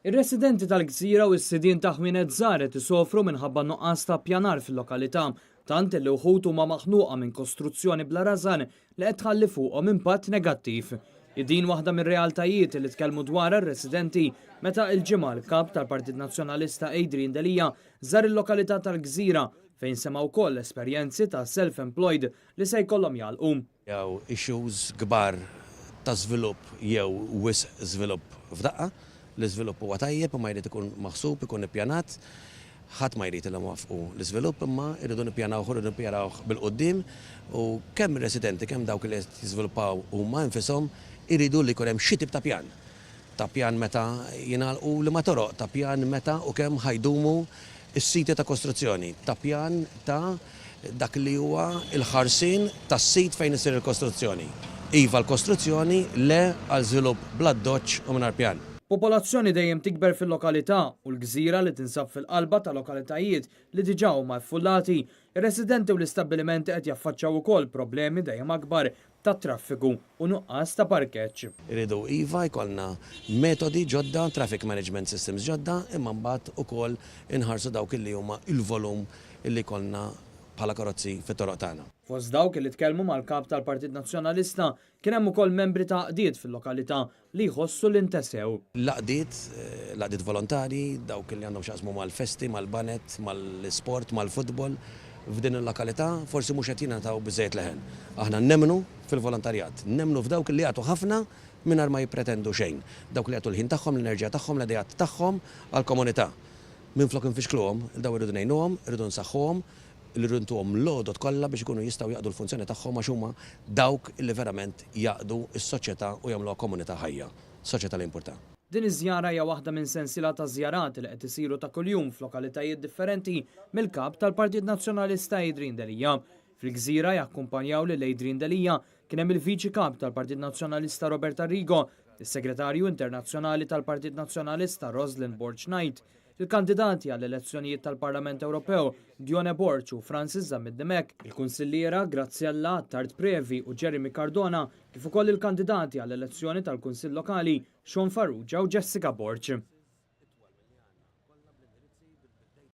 Ir-residenti tal-Gżira u s-sidien ta' ħwienet żgħar qed isofru minħabba nuqqas ta' pjanar fil-lokalità, tant li wħud huma maħnuqa minn kostruzzjoni bla rażan li qed tħalli fuqhom impatt negattiv. Din waħda mir-realtajiet li tkellmu dwar ir-residenti meta il-ġimgħa il-Kap tal-Partit Nazzjonalista Adrian Delia żar il-lokalità tal-Gżira fejn sema wkoll esperjenzi ta' self-employed li se jkollhom jalqu. Jew issues kbar ta' żvilupp jew wisq żvilupp f'daqqa. L-iżvilupp huwa tajjeb imma jrid ikun maħsub, ikun ippjanat. Ħadd ma jrid ilhom wafqu l-iżvilupp imma jridu nippjanawh irridu nippjanawh bil-qudiem u kemm ir-residenti kemm dawk li qed jiżviluppaw huma nfishom iridu li jkun hemm xi tip ta' pjan. Ta' pjan meta jingħalqu li ma toroq, ta' pjan meta u kemm ħajdumu is-siti ta' kostruzzjoni, ta' pjan ta' dak li huwa l-ħarsien tas-sit fejn isir il-kostruzzjoni. Iva l-kostruzzjoni le għal żvilupp bla doċċ u mingħajr pjan. Popolazzjoni dejjem tikber fil-lokalità u l-Gżira li tinsab fil-qalba ta' lokalitajiet li diġà huma affullati, ir-residenti u l-istabbilimenti qed jaffaċċjaw ukoll problemi dejjem akbar ta' traffiku u nuqqas ta' parkeġġ. Iridu iva jkollna metodi ġodda, traffic management systems ġodda, imma mbagħad ukoll inħarsu dawk li huma il-volum illi jkollna bħala karozzi fit-toroq tagħna. Fost dawk li tkellmu mal-Kap tal-Partit Nazzjonalista kien hemm ukoll membri ta' qdiet fil-lokalità li jħossu l-intesew. Laqdiet volontari, dawk li għandhom x'jaqsmu mal-festi, mal-banet, mal-sport, mal-futbol f'din il-lokalità forsi mhux qed jingħataw biżejjed leħen. Aħna nemmnu fil-volontarjat, nemmnu f'dawk li jagħtu ħafna mingħajr ma jippretendu xejn. Dawk li jagħtu l-ħin tagħhom, l-enerġija tagħhom, l-idejat tagħhom għall-komunità. Minflok infixkluhom, daw irridu ngħinuhom, irridu nsaħħuhom, li rrintuhom l-għodot kollha biex ikunu jistgħu jaqdu l-funzjoni tagħhom għax huma dawk li verament jaqdu s-soċjetà u jagħmluha komunità ħajja, soċjetà li importa. Din iż-żjara hija waħda minn sensiela ta' żjarat li qed isiru ta' kuljum f'lokalitajiet differenti mill-Kap tal-Partit Nazzjonalista Adrian Delia. Fil-Gżira jakkumpanjaw lil Adrian Delia kien hemm il-Viċi Kap tal-Partit Nazzjonalista Robert Arrigo, is-Segretarju Internazzjonali tal-Partit Nazzjonalista Roslyn Borch-Knight, il-kandidati għall-elezzjonijiet tal-Parlament Ewropew Dione Borch u Francis Zamid-Demek, il-Kunsilliera Graziella Tart Previ u Jeremy Cardona, kif ukoll il-kandidati għall-elezzjoni tal-Kunsill Lokali Sean Farrugia u Jessica Borch.